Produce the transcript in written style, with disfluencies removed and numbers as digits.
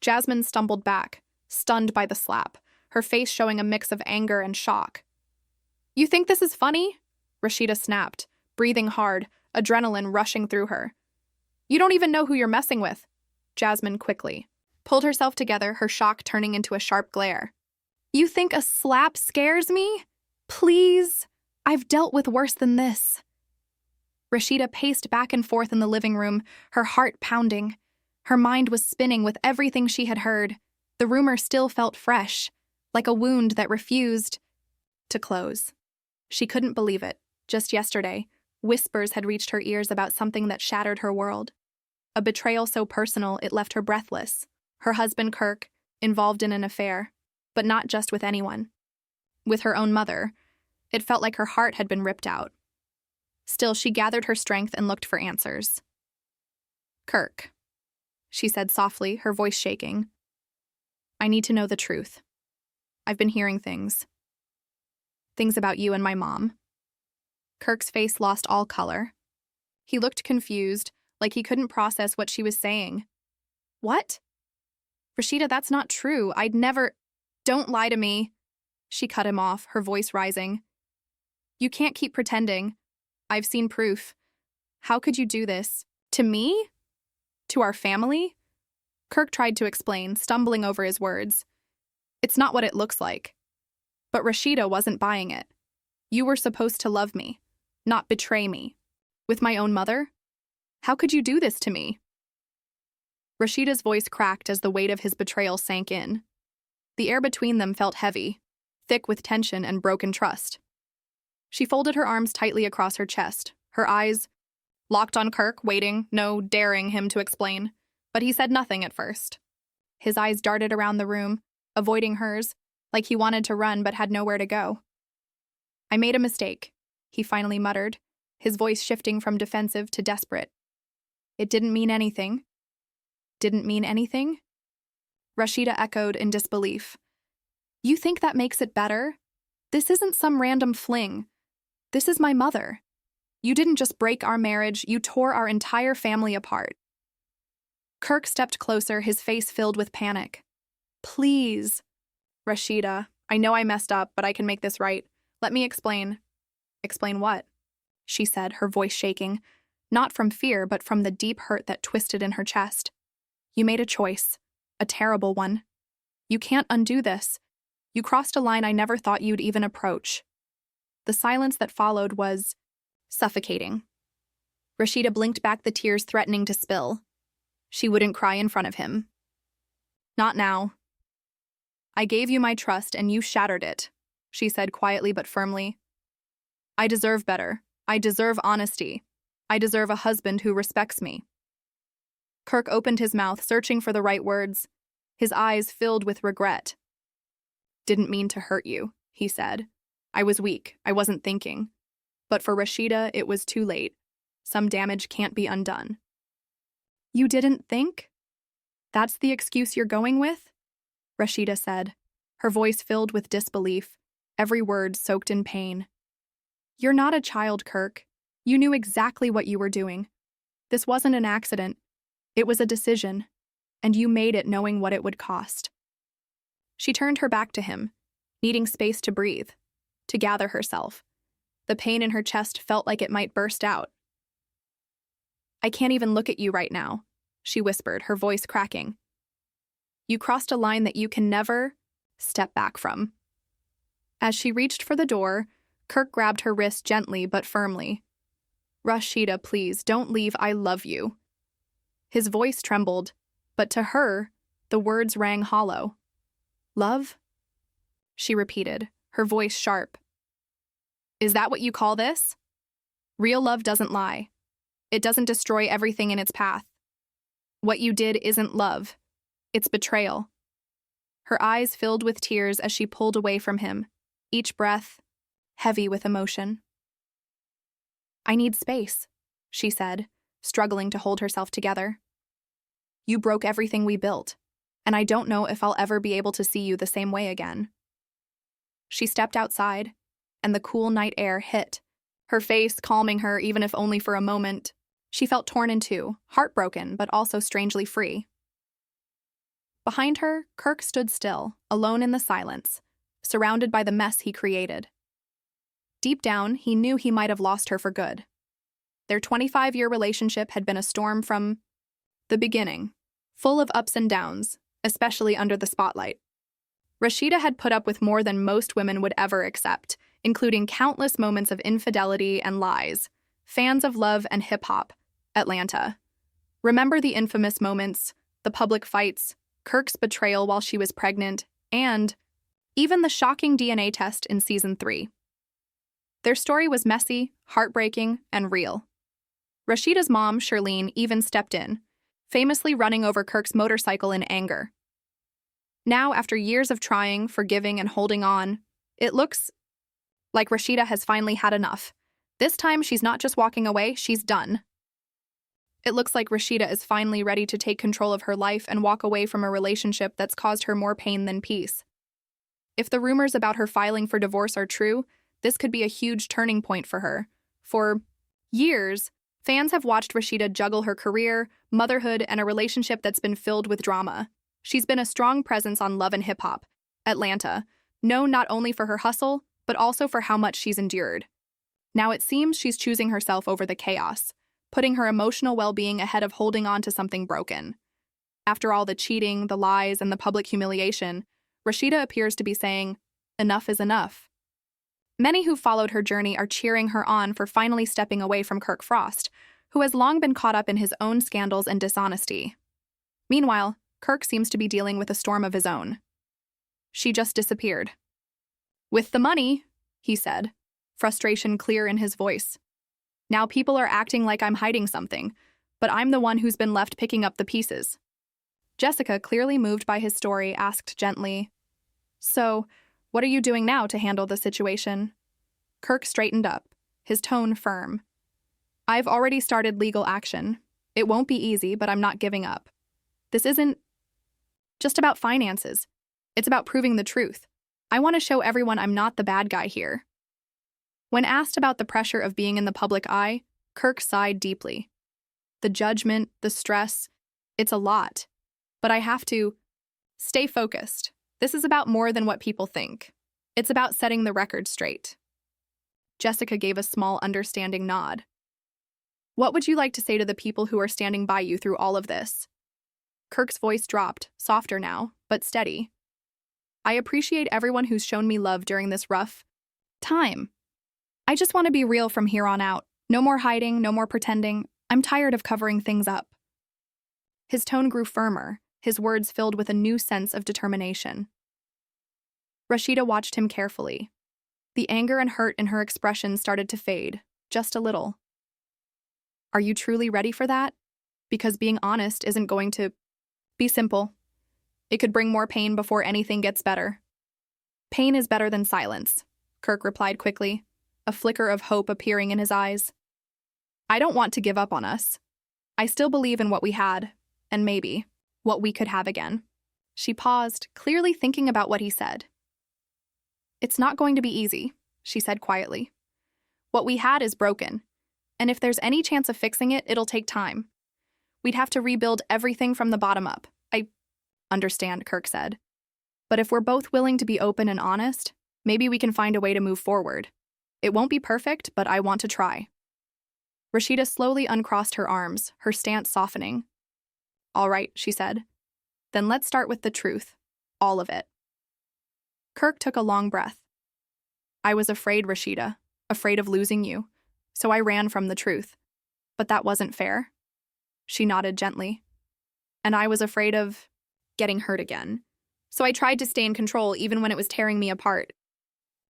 Jasmine stumbled back, stunned by the slap, her face showing a mix of anger and shock. "You think this is funny?" Rasheeda snapped, breathing hard, adrenaline rushing through her. "You don't even know who you're messing with." Jasmine quickly pulled herself together, her shock turning into a sharp glare. "You think a slap scares me? Please, I've dealt with worse than this." Rasheeda paced back and forth in the living room, her heart pounding. Her mind was spinning with everything she had heard. The rumor still felt fresh, like a wound that refused to close. She couldn't believe it. Just yesterday, whispers had reached her ears about something that shattered her world. A betrayal so personal it left her breathless. Her husband, Kirk, involved in an affair, but not just with anyone. With her own mother, it felt like her heart had been ripped out. Still, she gathered her strength and looked for answers. "Kirk," she said softly, her voice shaking. "I need to know the truth. I've been hearing things. Things about you and my mom." Kirk's face lost all color. He looked confused, like he couldn't process what she was saying. "What?" "Rasheeda, that's not true. I'd never—" "Don't lie to me." She cut him off, her voice rising. "You can't keep pretending. I've seen proof. How could you do this? To me? To our family?" Kirk tried to explain, stumbling over his words. "It's not what it looks like." But Rasheeda wasn't buying it. "You were supposed to love me, not betray me. With my own mother? How could you do this to me?" Rasheeda's voice cracked as the weight of his betrayal sank in. The air between them felt heavy, thick with tension and broken trust. She folded her arms tightly across her chest, her eyes locked on Kirk, waiting, no, daring him to explain. But he said nothing at first. His eyes darted around the room, avoiding hers, like he wanted to run but had nowhere to go. "I made a mistake," he finally muttered, his voice shifting from defensive to desperate. "It didn't mean anything." "Didn't mean anything?" Rasheeda echoed in disbelief. "You think that makes it better? This isn't some random fling. This is my mother. You didn't just break our marriage, you tore our entire family apart." Kirk stepped closer, his face filled with panic. "Please." "Rasheeda, I know I messed up, but I can make this right. Let me explain." "Explain what?" she said, her voice shaking, not from fear, but from the deep hurt that twisted in her chest. "You made a choice, a terrible one. You can't undo this. You crossed a line I never thought you'd even approach." The silence that followed was suffocating. Rasheeda blinked back the tears threatening to spill. She wouldn't cry in front of him. "Not now. I gave you my trust and you shattered it," she said quietly but firmly. "I deserve better. I deserve honesty. I deserve a husband who respects me." Kirk opened his mouth, searching for the right words, his eyes filled with regret. "Didn't mean to hurt you," he said. "I was weak. I wasn't thinking. But for Rasheeda, it was too late. Some damage can't be undone." "You didn't think? That's the excuse you're going with?" Rasheeda said, her voice filled with disbelief, every word soaked in pain. "You're not a child, Kirk. You knew exactly what you were doing. This wasn't an accident. It was a decision, and you made it knowing what it would cost." She turned her back to him, needing space to breathe, to gather herself. The pain in her chest felt like it might burst out. "I can't even look at you right now," she whispered, her voice cracking. "You crossed a line that you can never step back from." As she reached for the door, Kirk grabbed her wrist gently but firmly. "Rasheeda, please, don't leave. I love you." His voice trembled, but to her, the words rang hollow. "Love?" she repeated, her voice sharp. "Is that what you call this? Real love doesn't lie. It doesn't destroy everything in its path. What you did isn't love. It's betrayal." Her eyes filled with tears as she pulled away from him, each breath heavy with emotion. "I need space," she said, struggling to hold herself together. "You broke everything we built, and I don't know if I'll ever be able to see you the same way again." She stepped outside, and the cool night air hit, her face calming her even if only for a moment. She felt torn in two, heartbroken but also strangely free. Behind her, Kirk stood still, alone in the silence, surrounded by the mess he created. Deep down, he knew he might have lost her for good. Their 25-year relationship had been a storm from the beginning, full of ups and downs, especially under the spotlight. Rasheeda had put up with more than most women would ever accept, including countless moments of infidelity and lies. Fans of love and hip-hop, Atlanta. Remember the infamous moments, the public fights, Kirk's betrayal while she was pregnant, and even the shocking DNA test in Season 3. Their story was messy, heartbreaking, and real. Rasheeda's mom, Shirlene, even stepped in, famously running over Kirk's motorcycle in anger. Now, after years of trying, forgiving, and holding on, it looks like Rasheeda has finally had enough. This time, she's not just walking away, she's done. It looks like Rasheeda is finally ready to take control of her life and walk away from a relationship that's caused her more pain than peace. If the rumors about her filing for divorce are true, this could be a huge turning point for her. For years, fans have watched Rasheeda juggle her career, motherhood, and a relationship that's been filled with drama. She's been a strong presence on Love and Hip Hop, Atlanta, known not only for her hustle, but also for how much she's endured. Now it seems she's choosing herself over the chaos, putting her emotional well-being ahead of holding on to something broken. After all the cheating, the lies, and the public humiliation, Rasheeda appears to be saying, enough is enough. Many who followed her journey are cheering her on for finally stepping away from Kirk Frost, who has long been caught up in his own scandals and dishonesty. Meanwhile, Kirk seems to be dealing with a storm of his own. She just disappeared. With the money, he said, frustration clear in his voice. Now people are acting like I'm hiding something, but I'm the one who's been left picking up the pieces. Jessica, clearly moved by his story, asked gently, so, what are you doing now to handle the situation? Kirk straightened up, his tone firm. I've already started legal action. It won't be easy, but I'm not giving up. This isn't just about finances. It's about proving the truth. I want to show everyone I'm not the bad guy here. When asked about the pressure of being in the public eye, Kirk sighed deeply. The judgment, the stress, it's a lot. But I have to stay focused. This is about more than what people think. It's about setting the record straight. Jessica gave a small, understanding nod. What would you like to say to the people who are standing by you through all of this? Kirk's voice dropped, softer now, but steady. I appreciate everyone who's shown me love during this rough time. I just want to be real from here on out. No more hiding, no more pretending. I'm tired of covering things up. His tone grew firmer, his words filled with a new sense of determination. Rasheeda watched him carefully. The anger and hurt in her expression started to fade, just a little. Are you truly ready for that? Because being honest isn't going to be simple. It could bring more pain before anything gets better. Pain is better than silence, Kirk replied quickly, a flicker of hope appearing in his eyes. I don't want to give up on us. I still believe in what we had, and maybe what we could have again. She paused, clearly thinking about what he said. It's not going to be easy, she said quietly. What we had is broken, and if there's any chance of fixing it, it'll take time. We'd have to rebuild everything from the bottom up. I understand, Kirk said. But if we're both willing to be open and honest, maybe we can find a way to move forward. It won't be perfect, but I want to try. Rasheeda slowly uncrossed her arms, her stance softening. All right, she said. Then let's start with the truth. All of it. Kirk took a long breath. I was afraid, Rasheeda, afraid of losing you, so I ran from the truth. But that wasn't fair. She nodded gently. And I was afraid of getting hurt again. So I tried to stay in control even when it was tearing me apart.